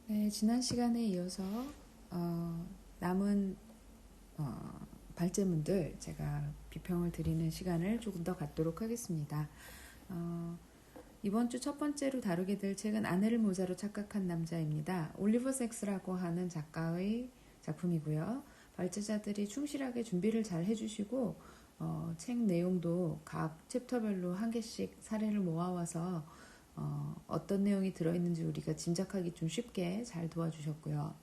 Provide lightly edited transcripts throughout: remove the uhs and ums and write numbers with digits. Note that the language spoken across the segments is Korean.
네, 지난 시간에 이어서 남은 발제문들 제가 비평을 드리는 시간을 조금 더 갖도록 하겠습니다. 이번 주 첫 번째로 다루게 될 책은 아내를 모자로 착각한 남자입니다. 올리버 섹스라고 하는 작가의 작품이고요. 발제자들이 충실하게 준비를 잘 해주시고 책 내용도 각 챕터별로 한 개씩 사례를 모아와서 어떤 내용이 들어있는지 우리가 짐작하기 좀 쉽게 잘 도와주셨고요.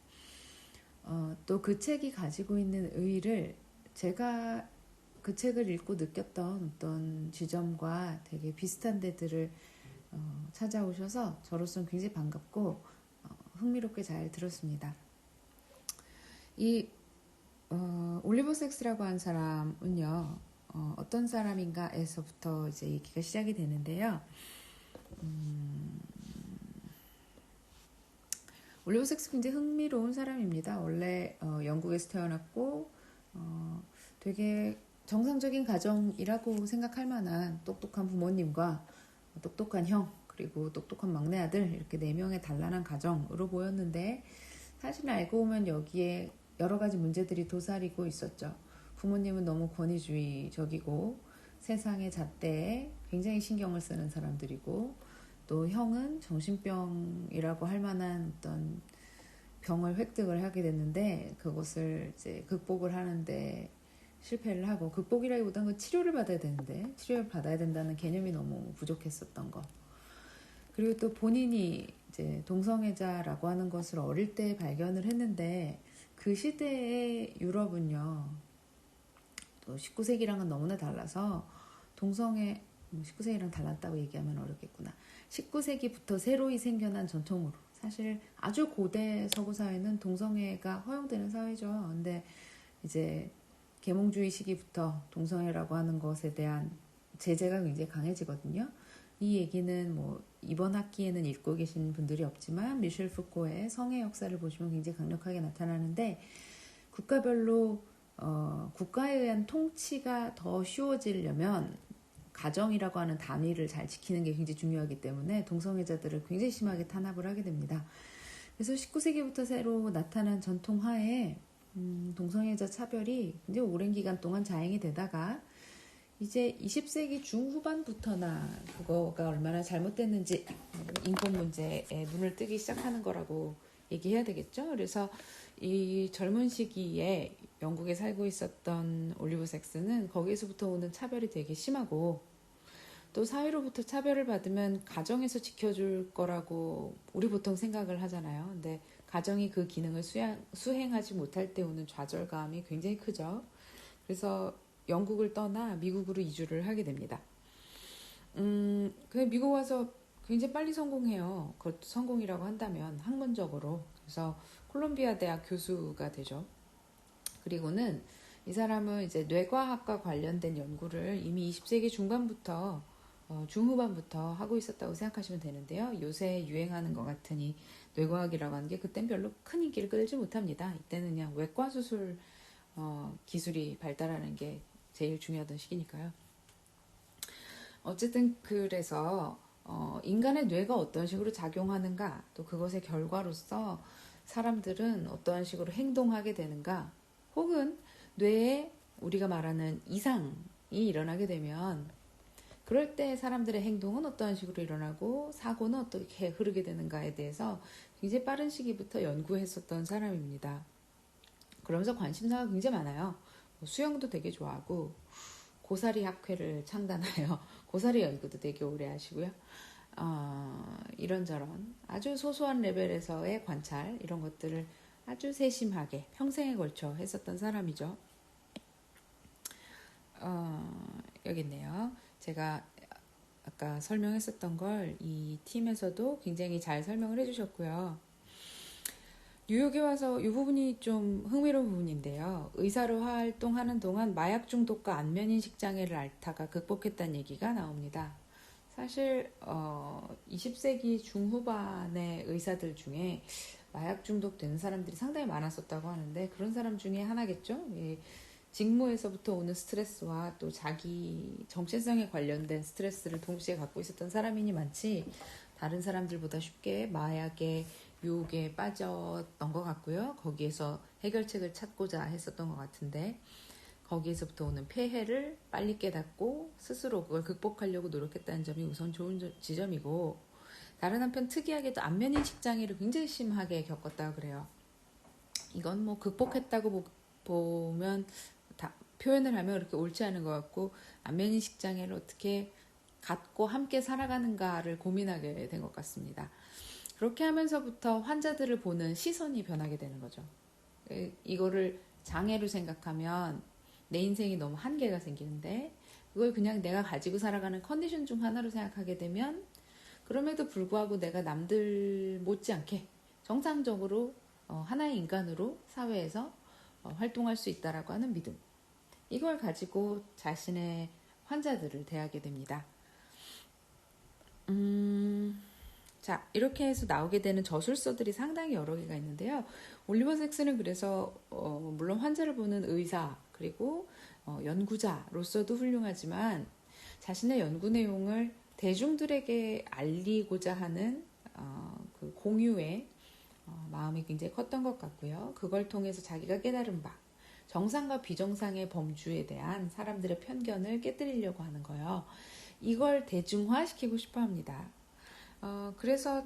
또 그 책이 가지고 있는 의의를 제가 그 책을 읽고 느꼈던 어떤 지점과 되게 비슷한 데들을 찾아오셔서 저로서는 굉장히 반갑고 흥미롭게 잘 들었습니다. 이 올리버 섹스라고 한 사람은요, 어떤 사람인가에서부터 이제 얘기가 시작이 되는데요. 올리버 섹스 굉장히 흥미로운 사람입니다. 원래 영국에서 태어났고 되게 정상적인 가정이라고 생각할 만한 똑똑한 부모님과 똑똑한 형 그리고 똑똑한 막내 아들 이렇게 4명의 단란한 가정으로 보였는데 사실 알고 보면 여기에 여러 가지 문제들이 도사리고 있었죠. 부모님은 너무 권위주의적이고 세상의 잣대에 굉장히 신경을 쓰는 사람들이고 또 형은 정신병이라고 할 만한 어떤 병을 획득을 하게 됐는데 그것을 이제 극복을 하는데 실패를 하고 극복이라기보다는 그 치료를 받아야 되는데 치료를 받아야 된다는 개념이 너무 부족했었던 거. 그리고 또 본인이 이제 동성애자라고 하는 것을 어릴 때 발견을 했는데 그 시대의 유럽은요 또 19세기랑은 너무나 달라서 동성애 19세기랑 달랐다고 얘기하면 어렵겠구나. 19세기부터 새로이 생겨난 전통으로 사실 아주 고대 서구 사회는 동성애가 허용되는 사회죠. 근데 이제 계몽주의 시기부터 동성애라고 하는 것에 대한 제재가 굉장히 강해지거든요. 이 얘기는 뭐 이번 학기에는 읽고 계신 분들이 없지만 미셸 푸코의 성의 역사를 보시면 굉장히 강력하게 나타나는데 국가별로 국가에 의한 통치가 더 쉬워지려면 가정이라고 하는 단위를 잘 지키는 게 굉장히 중요하기 때문에 동성애자들을 굉장히 심하게 탄압을 하게 됩니다. 그래서 19세기부터 새로 나타난 전통 하에 동성애자 차별이 굉장히 오랜 기간 동안 자행이 되다가 이제 20세기 중후반부터나 그거가 얼마나 잘못됐는지 인권 문제에 눈을 뜨기 시작하는 거라고 얘기해야 되겠죠. 그래서 이 젊은 시기에 영국에 살고 있었던 올리버 섹스는 거기에서부터 오는 차별이 되게 심하고 또 사회로부터 차별을 받으면 가정에서 지켜줄 거라고 우리 보통 생각을 하잖아요. 근데 가정이 그 기능을 수행하지 못할 때 오는 좌절감이 굉장히 크죠. 그래서 영국을 떠나 미국으로 이주를 하게 됩니다. 그냥 미국 와서 굉장히 빨리 성공해요. 그것도 성공이라고 한다면 학문적으로. 그래서 콜롬비아 대학 교수가 되죠. 그리고는 이 사람은 이제 뇌과학과 관련된 연구를 이미 20세기 중반부터 중후반부터 하고 있었다고 생각하시면 되는데요. 요새 유행하는 것 같은 이 뇌과학이라고 하는 게 그땐 별로 큰 인기를 끌지 못합니다. 이때는 그냥 외과 수술 기술이 발달하는 게 제일 중요하던 시기니까요. 어쨌든 그래서 인간의 뇌가 어떤 식으로 작용하는가 또 그것의 결과로서 사람들은 어떠한 식으로 행동하게 되는가 혹은 뇌에 우리가 말하는 이상이 일어나게 되면 그럴 때 사람들의 행동은 어떠한 식으로 일어나고 사고는 어떻게 흐르게 되는가에 대해서 굉장히 빠른 시기부터 연구했었던 사람입니다. 그러면서 관심사가 굉장히 많아요. 수영도 되게 좋아하고 고사리 학회를 창단하여 고사리 연구도 되게 오래 하시고요. 이런저런 아주 소소한 레벨에서의 관찰 이런 것들을 아주 세심하게 평생에 걸쳐 했었던 사람이죠. 여기 있네요. 제가 아까 설명했었던 걸 이 팀에서도 굉장히 잘 설명을 해주셨고요. 뉴욕에 와서 이 부분이 좀 흥미로운 부분인데요. 의사로 활동하는 동안 마약 중독과 안면인식 장애를 앓다가 극복했다는 얘기가 나옵니다. 사실 20세기 중후반의 의사들 중에 마약 중독되는 사람들이 상당히 많았었다고 하는데 그런 사람 중에 하나겠죠. 직무에서부터 오는 스트레스와 또 자기 정체성에 관련된 스트레스를 동시에 갖고 있었던 사람이니 많지 다른 사람들보다 쉽게 마약에 유혹에 빠졌던 것 같고요. 거기에서 해결책을 찾고자 했었던 것 같은데 거기에서부터 오는 폐해를 빨리 깨닫고 스스로 그걸 극복하려고 노력했다는 점이 우선 좋은 지점이고, 다른 한편 특이하게도 안면인식 장애를 굉장히 심하게 겪었다고 그래요. 이건 뭐 극복했다고 보면 표현을 하면 그렇게 옳지 않은 것 같고, 안면인식 장애를 어떻게 갖고 함께 살아가는가를 고민하게 된 것 같습니다. 그렇게 하면서부터 환자들을 보는 시선이 변하게 되는 거죠. 이거를 장애로 생각하면 내 인생이 너무 한계가 생기는데, 그걸 그냥 내가 가지고 살아가는 컨디션 중 하나로 생각하게 되면, 그럼에도 불구하고 내가 남들 못지않게 정상적으로 하나의 인간으로 사회에서 활동할 수 있다라고 하는 믿음, 이걸 가지고 자신의 환자들을 대하게 됩니다. 자, 이렇게 해서 나오게 되는 저술서들이 상당히 여러 개가 있는데요. 올리버 섹스는 그래서 물론 환자를 보는 의사 그리고 연구자로서도 훌륭하지만, 자신의 연구 내용을 대중들에게 알리고자 하는 그 공유의 마음이 굉장히 컸던 것 같고요. 그걸 통해서 자기가 깨달은 바, 정상과 비정상의 범주에 대한 사람들의 편견을 깨뜨리려고 하는 거예요. 이걸 대중화시키고 싶어 합니다. 그래서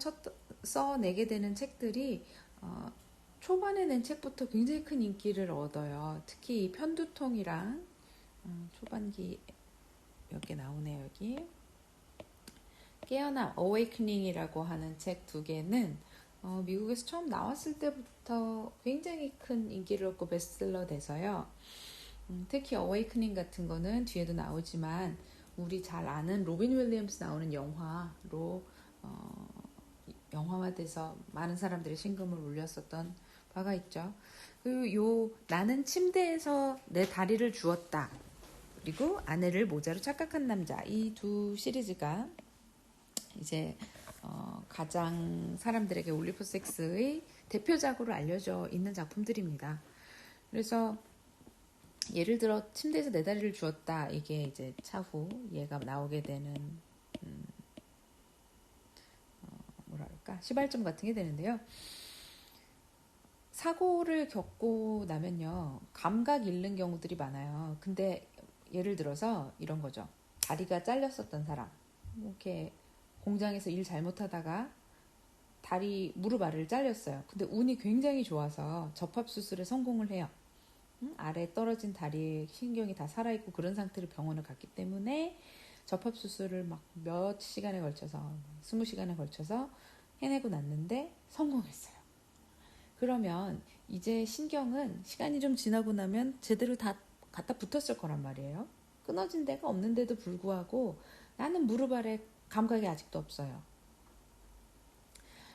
써내게 되는 책들이 초반에 낸 책부터 굉장히 큰 인기를 얻어요. 특히 이 편두통이랑 초반기 몇 개 나오네요. 여기 깨어남 Awakening이라고 하는 책 두 개는 미국에서 처음 나왔을 때부터 굉장히 큰 인기를 얻고 베스트셀러 돼서요. 특히 Awakening 같은 거는 뒤에도 나오지만 우리 잘 아는 로빈 윌리엄스 나오는 영화로 영화화돼서 많은 사람들의 심금을 울렸었던 바가 있죠. 그리고 나는 침대에서 내 다리를 주었다, 그리고 아내를 모자로 착각한 남자, 이 두 시리즈가 이제 가장 사람들에게 올리버 섹스의 대표작으로 알려져 있는 작품들입니다. 그래서 예를 들어 침대에서 내 다리를 주었다, 이게 이제 차후 얘가 나오게 되는 뭐랄까 시발점 같은 게 되는데요. 사고를 겪고 나면요, 감각 잃는 경우들이 많아요. 근데 예를 들어서 이런 거죠. 다리가 잘렸었던 사람, 이렇게 공장에서 일 잘못하다가 다리 무릎 아래를 잘렸어요. 근데 운이 굉장히 좋아서 접합수술에 성공을 해요. 아래 떨어진 다리에 신경이 다 살아있고 그런 상태로 병원을 갔기 때문에 접합수술을 막 몇 시간에 걸쳐서 20시간에 걸쳐서 해내고 났는데 성공했어요. 그러면 이제 신경은 시간이 좀 지나고 나면 제대로 다 갖다 붙었을 거란 말이에요. 끊어진 데가 없는데도 불구하고 나는 무릎 아래 감각이 아직도 없어요.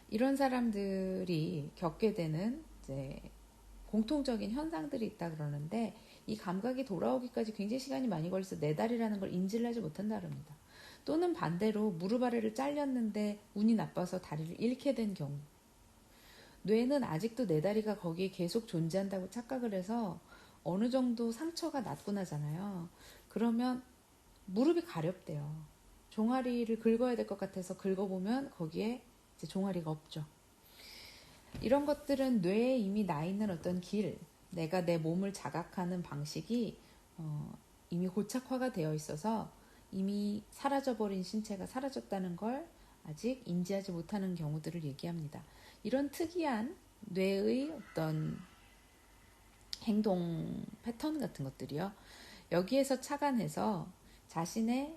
이런 사람들이 겪게 되는 이제 공통적인 현상들이 있다 그러는데, 이 감각이 돌아오기까지 굉장히 시간이 많이 걸려서 내 다리라는 걸 인지를 하지 못한다 그럽니다. 또는 반대로 무릎 아래를 잘렸는데 운이 나빠서 다리를 잃게 된 경우, 뇌는 아직도 내 다리가 거기에 계속 존재한다고 착각을 해서 어느 정도 상처가 낫고 나잖아요. 그러면 무릎이 가렵대요. 종아리를 긁어야 될 것 같아서 긁어보면 거기에 이제 종아리가 없죠. 이런 것들은 뇌에 이미 나 있는 어떤 길, 내가 내 몸을 자각하는 방식이 이미 고착화가 되어 있어서 이미 사라져버린 신체가 사라졌다는 걸 아직 인지하지 못하는 경우들을 얘기합니다. 이런 특이한 뇌의 어떤 행동 패턴 같은 것들이요, 여기에서 착안해서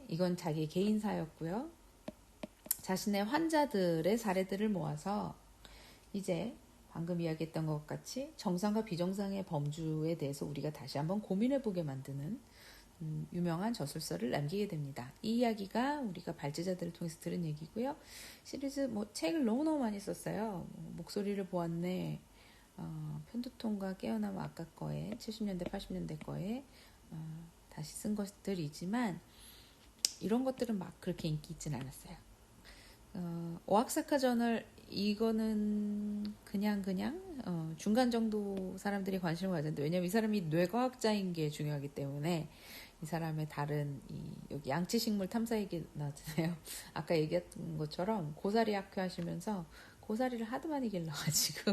이건 자기 개인사였고요, 자신의 환자들의 사례들을 모아서 이제 방금 이야기했던 것 같이 정상과 비정상의 범주에 대해서 우리가 다시 한번 고민해보게 만드는 유명한 저술서를 남기게 됩니다. 이 이야기가 우리가 발제자들을 통해서 들은 얘기고요. 시리즈 책을 너무너무 많이 썼어요. 목소리를 보았네, 편두통과 깨어남 아까 거에 70년대 80년대 거에 다시 쓴 것들이지만 이런 것들은 막 그렇게 인기 있진 않았어요. 오아사카 저널, 이거는 그냥 중간 정도 사람들이 관심을 가졌는데, 왜냐면 이 사람이 뇌과학자인 게 중요하기 때문에 이 사람의 다른 여기 양치식물 탐사 얘기 나왔잖아요. 아까 얘기했던 것처럼 고사리 학회 하시면서 고사리를 하도 많이 길러가지고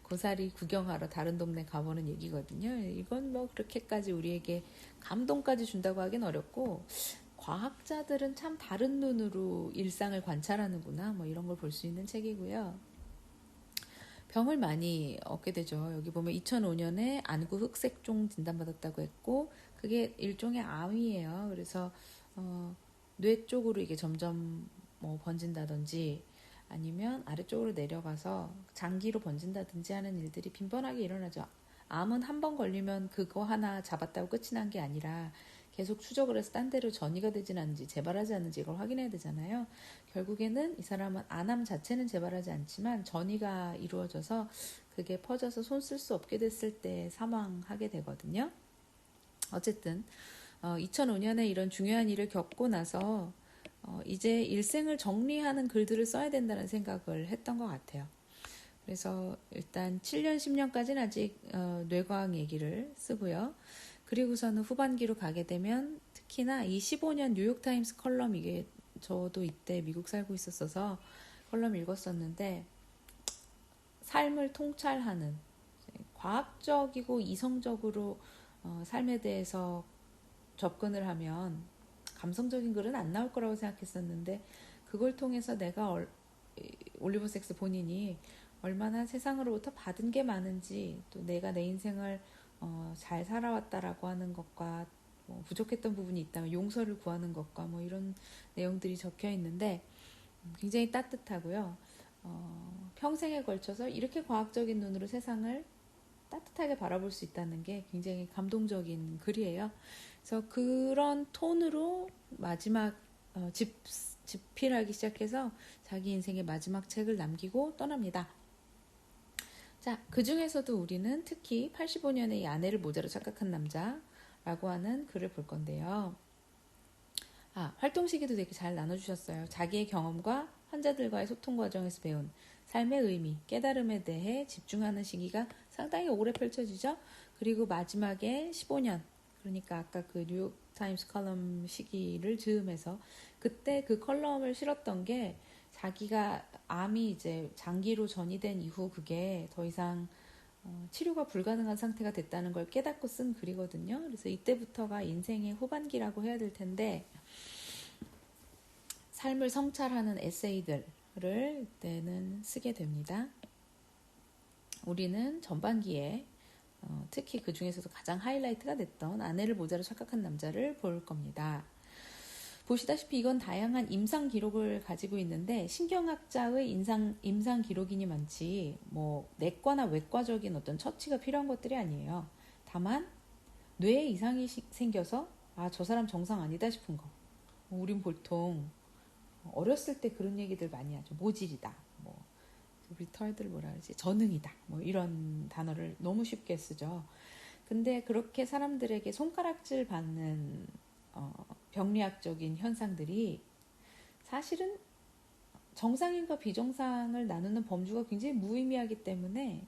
고사리 구경하러 다른 동네 가보는 얘기거든요. 이건 뭐 그렇게까지 우리에게 감동까지 준다고 하긴 어렵고, 과학자들은 참 다른 눈으로 일상을 관찰하는구나, 뭐 이런 걸 볼 수 있는 책이고요. 병을 많이 얻게 되죠. 여기 보면 2005년에 안구 흑색종 진단받았다고 했고, 그게 일종의 암이에요. 그래서 뇌 쪽으로 이게 점점 뭐 번진다든지 아니면 아래쪽으로 내려가서 장기로 번진다든지 하는 일들이 빈번하게 일어나죠. 암은 한 번 걸리면 그거 하나 잡았다고 끝이 난 게 아니라 계속 추적을 해서 딴 데로 전이가 되진 않는지 재발하지 않는지 이걸 확인해야 되잖아요. 결국에는 이 사람은 안암 자체는 재발하지 않지만 전이가 이루어져서 그게 퍼져서 손 쓸 수 없게 됐을 때 사망하게 되거든요. 어쨌든 2005년에 이런 중요한 일을 겪고 나서 이제 일생을 정리하는 글들을 써야 된다는 생각을 했던 것 같아요. 그래서 일단 7년, 10년까지는 아직 뇌과학 얘기를 쓰고요. 그리고서는 후반기로 가게 되면 특히나 이 15년 뉴욕타임스 컬럼, 이게 저도 이때 미국 살고 있었어서 컬럼 읽었었는데, 삶을 통찰하는 과학적이고 이성적으로 삶에 대해서 접근을 하면 감성적인 글은 안 나올 거라고 생각했었는데, 그걸 통해서 내가 올리버 섹스 본인이 얼마나 세상으로부터 받은 게 많은지, 또 내가 내 인생을 잘 살아왔다라고 하는 것과 뭐 부족했던 부분이 있다면 용서를 구하는 것과 뭐 이런 내용들이 적혀 있는데 굉장히 따뜻하고요. 평생에 걸쳐서 이렇게 과학적인 눈으로 세상을 따뜻하게 바라볼 수 있다는 게 굉장히 감동적인 글이에요. 그래서 그런 톤으로 마지막 집필하기 시작해서 자기 인생의 마지막 책을 남기고 떠납니다. 자, 그 중에서도 우리는 특히 85년에 이 아내를 모자로 착각한 남자라고 하는 글을 볼 건데요. 활동 시기도 되게 잘 나눠주셨어요. 자기의 경험과 환자들과의 소통 과정에서 배운 삶의 의미, 깨달음에 대해 집중하는 시기가 상당히 오래 펼쳐지죠. 그리고 마지막에 15년, 그러니까 아까 그 뉴욕 타임스 컬럼 시기를 즈음해서 그때 그 컬럼을 실었던 게 자기가 암이 이제 장기로 전이된 이후 그게 더 이상 치료가 불가능한 상태가 됐다는 걸 깨닫고 쓴 글이거든요. 그래서 이때부터가 인생의 후반기라고 해야 될 텐데, 삶을 성찰하는 에세이들을 이때는 쓰게 됩니다. 우리는 전반기에 특히 그 중에서도 가장 하이라이트가 됐던 아내를 모자로 착각한 남자를 볼 겁니다. 보시다시피 이건 다양한 임상 기록을 가지고 있는데 신경학자의 임상 기록이니만치 뭐 내과나 외과적인 어떤 처치가 필요한 것들이 아니에요. 다만 뇌에 이상이 생겨서 저 사람 정상 아니다 싶은 거. 우린 보통 어렸을 때 그런 얘기들 많이 하죠. 모질이다. 뭐 리터드를 뭐라 그러지? 전능이다. 뭐 이런 단어를 너무 쉽게 쓰죠. 근데 그렇게 사람들에게 손가락질 받는 병리학적인 현상들이 사실은 정상인과 비정상을 나누는 범주가 굉장히 무의미하기 때문에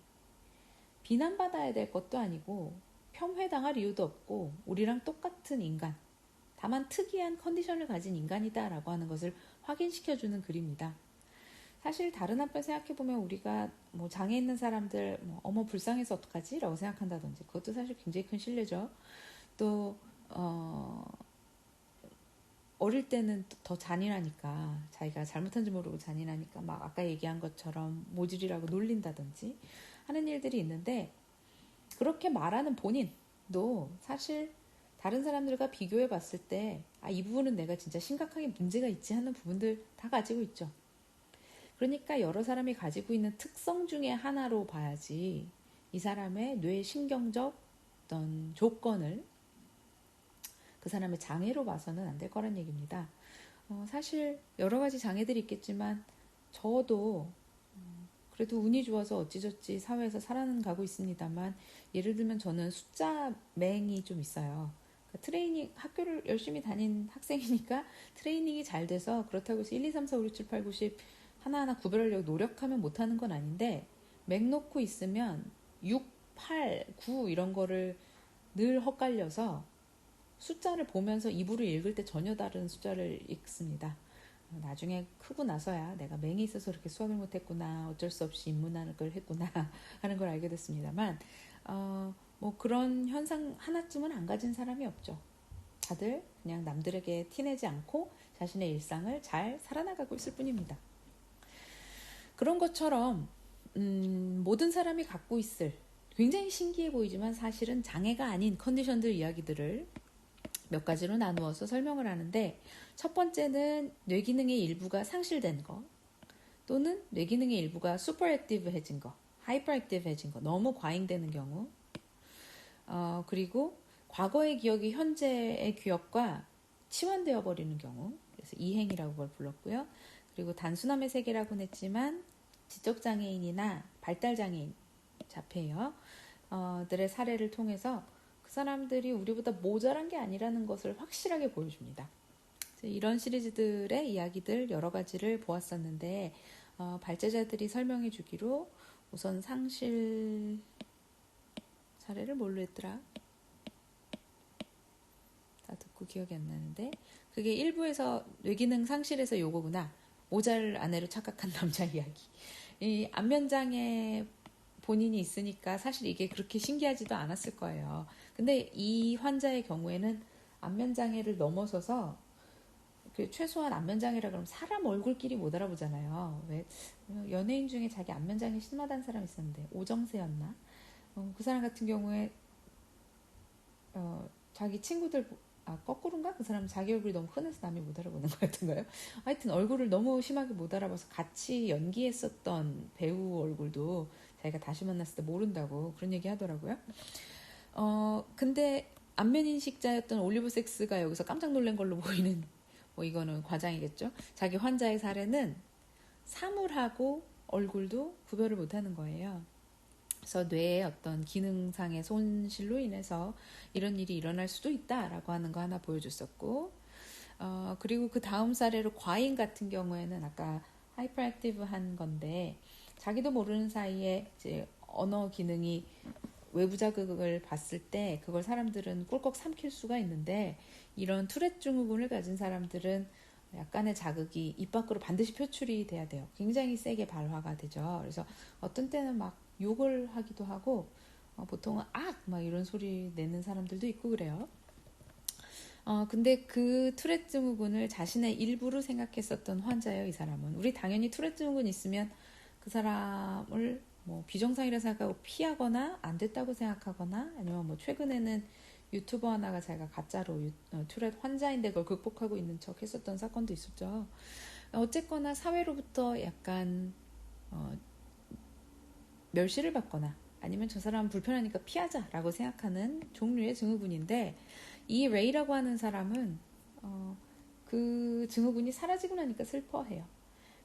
비난받아야 될 것도 아니고 폄훼당할 이유도 없고 우리랑 똑같은 인간, 다만 특이한 컨디션을 가진 인간이다라고 하는 것을 확인시켜주는 글입니다. 사실 다른 한편 생각해보면 우리가 뭐 장애 있는 사람들 어머 불쌍해서 어떡하지? 라고 생각한다든지 그것도 사실 굉장히 큰 신뢰죠. 또 어릴 때는 더 잔인하니까 자기가 잘못한지 모르고 잔인하니까 막 아까 얘기한 것처럼 모질이라고 놀린다든지 하는 일들이 있는데, 그렇게 말하는 본인도 사실 다른 사람들과 비교해 봤을 때 이 부분은 내가 진짜 심각하게 문제가 있지 하는 부분들 다 가지고 있죠. 그러니까 여러 사람이 가지고 있는 특성 중에 하나로 봐야지 이 사람의 뇌 신경적 어떤 조건을 그 사람의 장애로 봐서는 안 될 거란 얘기입니다. 사실 여러 가지 장애들이 있겠지만 저도 그래도 운이 좋아서 어찌저찌 사회에서 살아가고 있습니다만, 예를 들면 저는 숫자 맹이 좀 있어요. 그러니까 트레이닝, 학교를 열심히 다닌 학생이니까 트레이닝이 잘 돼서 그렇다고 해서 1, 2, 3, 4, 5, 6, 7, 8, 9, 10 하나하나 구별하려고 노력하면 못하는 건 아닌데, 맥 놓고 있으면 6, 8, 9 이런 거를 늘 헛갈려서 숫자를 보면서 입으로 읽을 때 전혀 다른 숫자를 읽습니다. 나중에 크고 나서야 내가 맹이 있어서 그렇게 수학을 못했구나, 어쩔 수 없이 인문학을 했구나 하는 걸 알게 됐습니다만, 뭐 그런 현상 하나쯤은 안 가진 사람이 없죠. 다들 그냥 남들에게 티내지 않고 자신의 일상을 잘 살아나가고 있을 뿐입니다. 그런 것처럼 모든 사람이 갖고 있을 굉장히 신기해 보이지만 사실은 장애가 아닌 컨디션들 이야기들을 몇 가지로 나누어서 설명을 하는데, 첫 번째는 뇌기능의 일부가 상실된 거, 또는 뇌기능의 일부가 슈퍼 액티브해진 거, 하이퍼 액티브해진 거, 너무 과잉되는 경우, 그리고 과거의 기억이 현재의 기억과 치환되어 버리는 경우, 그래서 이행이라고 그걸 불렀고요. 그리고 단순함의 세계라고는 했지만 지적장애인이나 발달장애인 자폐요 들의 사례를 통해서 그 사람들이 우리보다 모자란 게 아니라는 것을 확실하게 보여줍니다. 이런 시리즈들의 이야기들 여러 가지를 보았었는데, 발제자들이 설명해 주기로 우선 상실 사례를 뭘로 했더라? 다 듣고 기억이 안 나는데, 그게 일부에서 뇌기능 상실에서 요거구나. 모자를 아내로 착각한 남자 이야기. 이 안면장애 본인이 있으니까 사실 이게 그렇게 신기하지도 않았을 거예요. 근데 이 환자의 경우에는 안면장애를 넘어서서 최소한 안면장애라 그러면 사람 얼굴끼리 못 알아보잖아요. 왜 연예인 중에 자기 안면장애 심하다는 사람이 있었는데 오정세였나? 그 사람 같은 경우에 자기 친구들 거꾸로인가? 그 사람은 자기 얼굴이 너무 흔해서 남이 못 알아보는 것 같은가요? 하여튼 얼굴을 너무 심하게 못 알아봐서 같이 연기했었던 배우 얼굴도 자기가 다시 만났을 때 모른다고 그런 얘기 하더라고요. 근데 안면인식자였던 올리브 섹스가 여기서 깜짝 놀란 걸로 보이는, 뭐 이거는 과장이겠죠. 자기 환자의 사례는 사물하고 얼굴도 구별을 못하는 거예요. 그래서 뇌의 어떤 기능상의 손실로 인해서 이런 일이 일어날 수도 있다라고 하는 거 하나 보여줬었고, 그리고 그 다음 사례로 과잉 같은 경우에는 아까 하이퍼액티브한 건데, 자기도 모르는 사이에 이제 언어 기능이 외부 자극을 봤을 때 그걸 사람들은 꿀꺽 삼킬 수가 있는데, 이런 투렛 증후군을 가진 사람들은 약간의 자극이 입 밖으로 반드시 표출이 돼야 돼요. 굉장히 세게 발화가 되죠. 그래서 어떤 때는 막 욕을 하기도 하고, 보통은 막 이런 소리 내는 사람들도 있고 그래요. 근데 그 투렛 증후군을 자신의 일부로 생각했었던 환자예요, 이 사람은. 우리 당연히 투렛 증후군 있으면 그 사람을 뭐 비정상이라 생각하고 피하거나 안 됐다고 생각하거나, 아니면 뭐 최근에는 유튜버 하나가 자기가 가짜로 투렛 환자인데 그걸 극복하고 있는 척 했었던 사건도 있었죠. 어쨌거나 사회로부터 약간 멸시를 받거나 아니면 저 사람 불편하니까 피하자라고 생각하는 종류의 증후군인데, 이 레이라고 하는 사람은 그 증후군이 사라지고 나니까 슬퍼해요.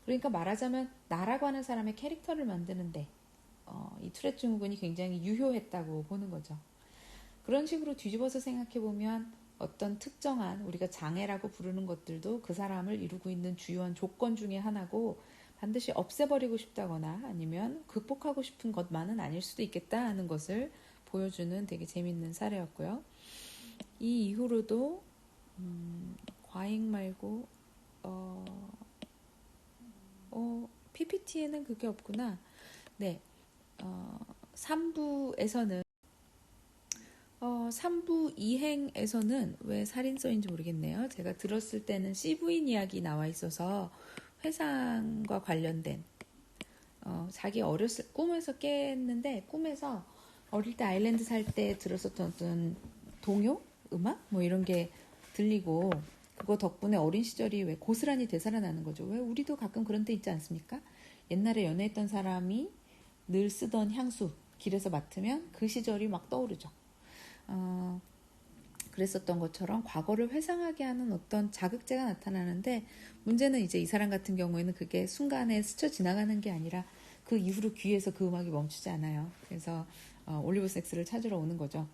그러니까 말하자면 나라고 하는 사람의 캐릭터를 만드는데 이 투렛 증후군이 굉장히 유효했다고 보는 거죠. 그런 식으로 뒤집어서 생각해보면 어떤 특정한 우리가 장애라고 부르는 것들도 그 사람을 이루고 있는 주요한 조건 중에 하나고, 반드시 없애버리고 싶다거나 아니면 극복하고 싶은 것만은 아닐 수도 있겠다 하는 것을 보여주는 되게 재밌는 사례였고요. 이 이후로도 과잉 말고 PPT에는 그게 없구나. 네, 3부에서는 3부 이행에서는 왜 살인서인지 모르겠네요. 제가 들었을 때는 C부인 이야기 나와 있어서 회상과 관련된 자기 어렸을 꿈에서 깼는데, 꿈에서 어릴 때 아일랜드 살 때 들었었던 어떤 동요? 음악? 뭐 이런 게 들리고, 그거 덕분에 어린 시절이 왜 고스란히 되살아나는 거죠. 왜 우리도 가끔 그런 때 있지 않습니까? 옛날에 연애했던 사람이 늘 쓰던 향수 길에서 맡으면 그 시절이 막 떠오르죠. 그랬었던 것처럼 과거를 회상하게 하는 어떤 자극제가 나타나는데, 문제는 이제 이 사람 같은 경우에는 그게 순간에 스쳐 지나가는 게 아니라 그 이후로 귀에서 그 음악이 멈추지 않아요. 그래서 올리브 섹스를 찾으러 오는 거죠.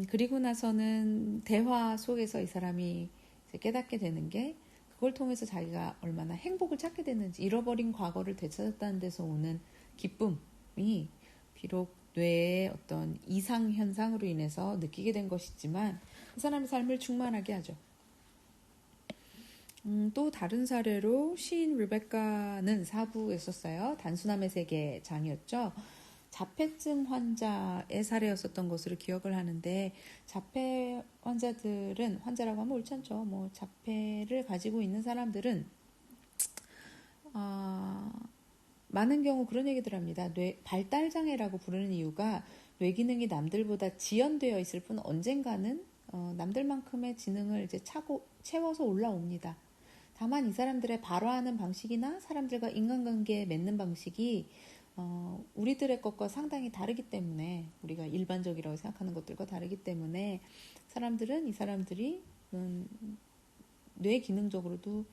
그리고 나서는 대화 속에서 이 사람이 이제 깨닫게 되는 게, 그걸 통해서 자기가 얼마나 행복을 찾게 됐는지, 잃어버린 과거를 되찾았다는 데서 오는 기쁨이 비록 뇌의 어떤 이상 현상으로 인해서 느끼게 된 것이지만 그 사람의 삶을 충만하게 하죠. 또 다른 사례로 시인 리베카는 사부였었어요. 단순함의 세계 장이었죠. 자폐증 환자의 사례였었던 것으로 기억을 하는데, 자폐 환자들은, 환자라고 하면 옳지 않죠. 뭐 자폐를 가지고 있는 사람들은 많은 경우 그런 얘기들 합니다. 발달장애라고 부르는 이유가 뇌 기능이 남들보다 지연되어 있을 뿐 언젠가는 남들만큼의 지능을 이제 채워서 올라옵니다. 다만 이 사람들의 발화하는 방식이나 사람들과 인간관계에 맺는 방식이 우리들의 것과 상당히 다르기 때문에, 우리가 일반적이라고 생각하는 것들과 다르기 때문에 이 사람들이 뇌 기능적으로도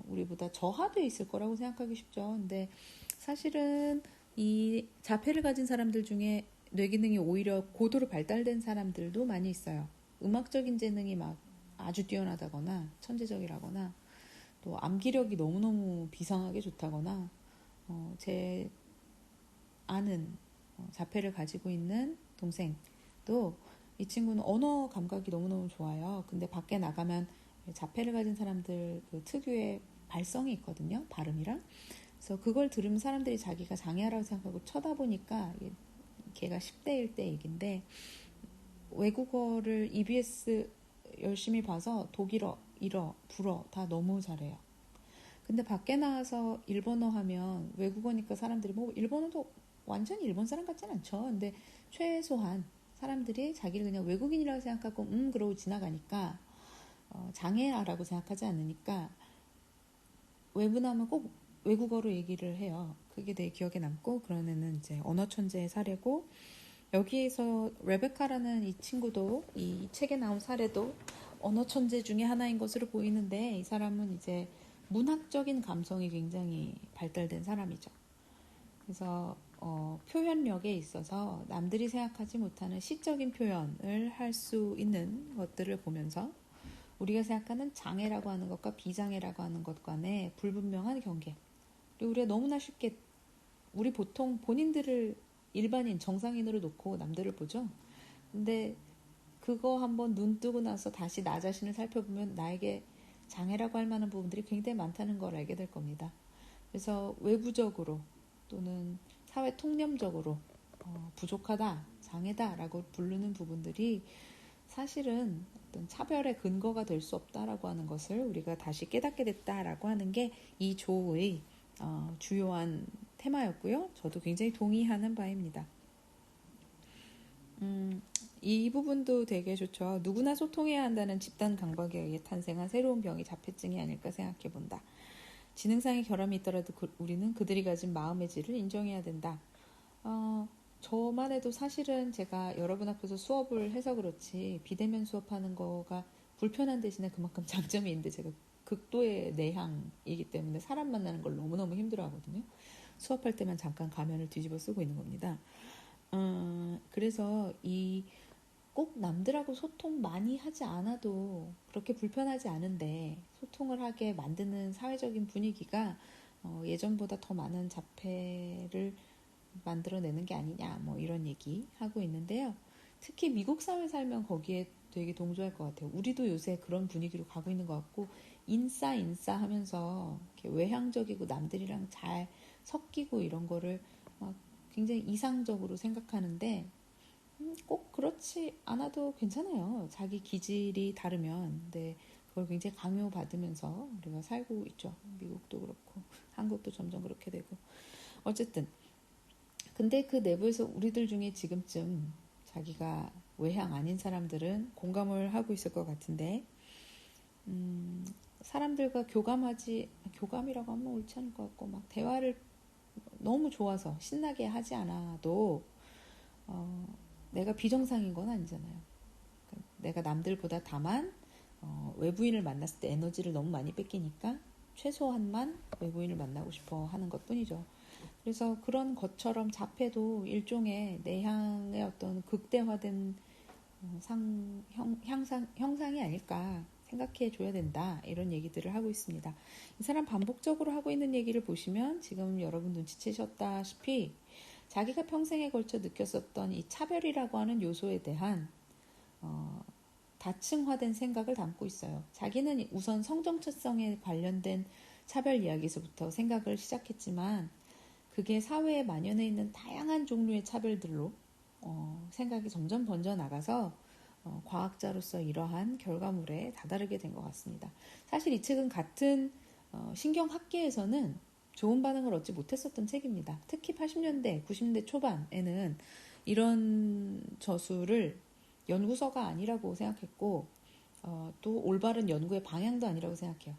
우리보다 저하되어 있을 거라고 생각하기 쉽죠. 근데 사실은 이 자폐를 가진 사람들 중에 뇌 기능이 오히려 고도로 발달된 사람들도 많이 있어요. 음악적인 재능이 막 아주 뛰어나다거나 천재적이라거나, 또 암기력이 너무너무 비상하게 좋다거나, 제 아는 자폐를 가지고 있는 동생도, 이 친구는 언어 감각이 너무너무 좋아요. 근데 밖에 나가면 자폐를 가진 사람들 그 특유의 발성이 있거든요. 발음이랑. 그래서 그걸 들으면 사람들이 자기가 장애라고 생각하고 쳐다보니까, 걔가 10대 1대 얘기인데, 외국어를 EBS 열심히 봐서 독일어, 일어, 불어 다 너무 잘해요. 근데 밖에 나와서 일본어 하면, 외국어니까 사람들이 뭐 일본어도 완전히 일본 사람 같진 않죠. 근데 최소한 사람들이 자기를 그냥 외국인이라고 생각하고 그러고 지나가니까, 장애라고 생각하지 않으니까 외부나면 꼭 외국어로 얘기를 해요. 그게 되게 기억에 남고, 그런 애는 이제 언어 천재의 사례고, 여기에서 레베카라는 이 친구도, 이 책에 나온 사례도 언어 천재 중에 하나인 것으로 보이는데, 이 사람은 이제 문학적인 감성이 굉장히 발달된 사람이죠. 그래서 표현력에 있어서 남들이 생각하지 못하는 시적인 표현을 할 수 있는 것들을 보면서, 우리가 생각하는 장애라고 하는 것과 비장애라고 하는 것 간의 불분명한 경계, 그리고 우리가 너무나 쉽게, 우리 보통 본인들을 일반인, 정상인으로 놓고 남들을 보죠. 근데 그거 한번 눈 뜨고 나서 다시 나 자신을 살펴보면 나에게 장애라고 할 만한 부분들이 굉장히 많다는 걸 알게 될 겁니다. 그래서 외부적으로 또는 사회 통념적으로 부족하다, 장애다라고 부르는 부분들이 사실은 어떤 차별의 근거가 될 수 없다라고 하는 것을 우리가 다시 깨닫게 됐다라고 하는 게 이 조의 주요한 테마였고요. 저도 굉장히 동의하는 바입니다. 이 부분도 되게 좋죠. 누구나 소통해야 한다는 집단 강박에 의해 탄생한 새로운 병이 자폐증이 아닐까 생각해 본다. 지능상의 결함이 있더라도 우리는 그들이 가진 마음의 질을 인정해야 된다. 저만 해도 사실은 제가 여러분 앞에서 수업을 해서 그렇지, 비대면 수업하는 거가 불편한 대신에 그만큼 장점이 있는데, 제가 극도의 내향이기 때문에 사람 만나는 걸 너무너무 힘들어 하거든요. 수업할 때만 잠깐 가면을 뒤집어 쓰고 있는 겁니다. 그래서 꼭 남들하고 소통 많이 하지 않아도 그렇게 불편하지 않은데, 소통을 하게 만드는 사회적인 분위기가 예전보다 더 많은 자폐를 만들어내는 게 아니냐, 뭐 이런 얘기 하고 있는데요. 특히 미국 사회 살면 거기에 되게 동조할 것 같아요. 우리도 요새 그런 분위기로 가고 있는 것 같고, 인싸 하면서 이렇게 외향적이고 남들이랑 잘 섞이고 이런 거를 막 굉장히 이상적으로 생각하는데, 꼭 그렇지 않아도 괜찮아요. 자기 기질이 다르면. 근데 그걸 굉장히 강요받으면서 우리가 살고 있죠. 미국도 그렇고 한국도 점점 그렇게 되고. 어쨌든 근데 그 내부에서 우리들 중에 지금쯤 자기가 외향 아닌 사람들은 공감을 하고 있을 것 같은데, 사람들과 교감이라고 하면 옳지 않을 것 같고, 막 대화를 너무 좋아서 신나게 하지 않아도 내가 비정상인 건 아니잖아요. 내가 남들보다 다만 외부인을 만났을 때 에너지를 너무 많이 뺏기니까 최소한만 외부인을 만나고 싶어 하는 것 뿐이죠. 그래서 그런 것처럼 자폐도 일종의 내향의 어떤 극대화된 형상이 아닐까 생각해 줘야 된다, 이런 얘기들을 하고 있습니다. 이 사람 반복적으로 하고 있는 얘기를 보시면 지금 여러분 눈치채셨다시피, 자기가 평생에 걸쳐 느꼈었던 이 차별이라고 하는 요소에 대한 다층화된 생각을 담고 있어요. 자기는 우선 성정체성에 관련된 차별 이야기에서부터 생각을 시작했지만 그게 사회에 만연해 있는 다양한 종류의 차별들로 생각이 점점 번져나가서 과학자로서 이러한 결과물에 다다르게 된 것 같습니다. 사실 이 책은 같은 신경학계에서는 좋은 반응을 얻지 못했었던 책입니다. 특히 80년대, 90년대 초반에는 이런 저술을 연구서가 아니라고 생각했고 또 올바른 연구의 방향도 아니라고 생각해요.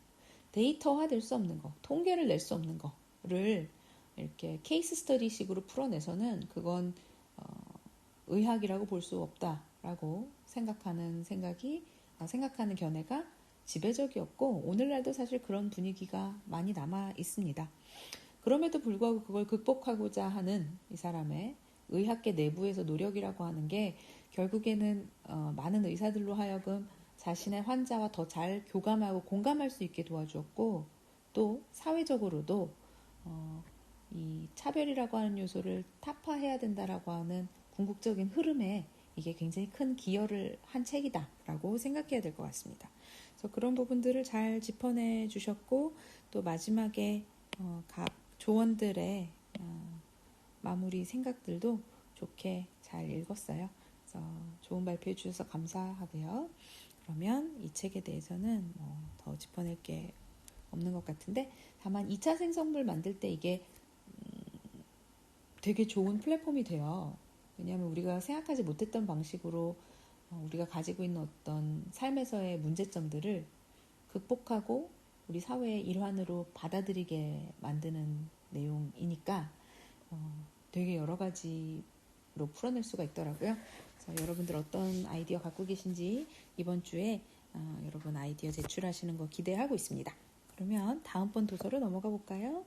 데이터화 될 수 없는 거, 통계를 낼 수 없는 거를 이렇게 케이스 스터디식으로 풀어내서는 그건 의학이라고 볼 수 없다라고 생각하는 견해가 지배적이었고 오늘날도 사실 그런 분위기가 많이 남아 있습니다. 그럼에도 불구하고 그걸 극복하고자 하는 이 사람의 의학계 내부에서 노력이라고 하는 게 결국에는 많은 의사들로 하여금 자신의 환자와 더 잘 교감하고 공감할 수 있게 도와주었고 또 사회적으로도 이 차별이라고 하는 요소를 타파해야 된다라고 하는 궁극적인 흐름에 이게 굉장히 큰 기여를 한 책이다라고 생각해야 될 것 같습니다. 그래서 그런 부분들을 잘 짚어내 주셨고 또 마지막에 각 조언들의 마무리 생각들도 좋게 잘 읽었어요. 그래서 좋은 발표해 주셔서 감사하고요. 그러면 이 책에 대해서는 더 짚어낼 게 없는 것 같은데 다만 2차 생성물 만들 때 이게 되게 좋은 플랫폼이 돼요. 왜냐하면 우리가 생각하지 못했던 방식으로 우리가 가지고 있는 어떤 삶에서의 문제점들을 극복하고 우리 사회의 일환으로 받아들이게 만드는 내용이니까 되게 여러 가지로 풀어낼 수가 있더라고요. 그래서 여러분들 어떤 아이디어 갖고 계신지 이번 주에 여러분 아이디어 제출하시는 거 기대하고 있습니다. 그러면 다음번 도서로 넘어가 볼까요?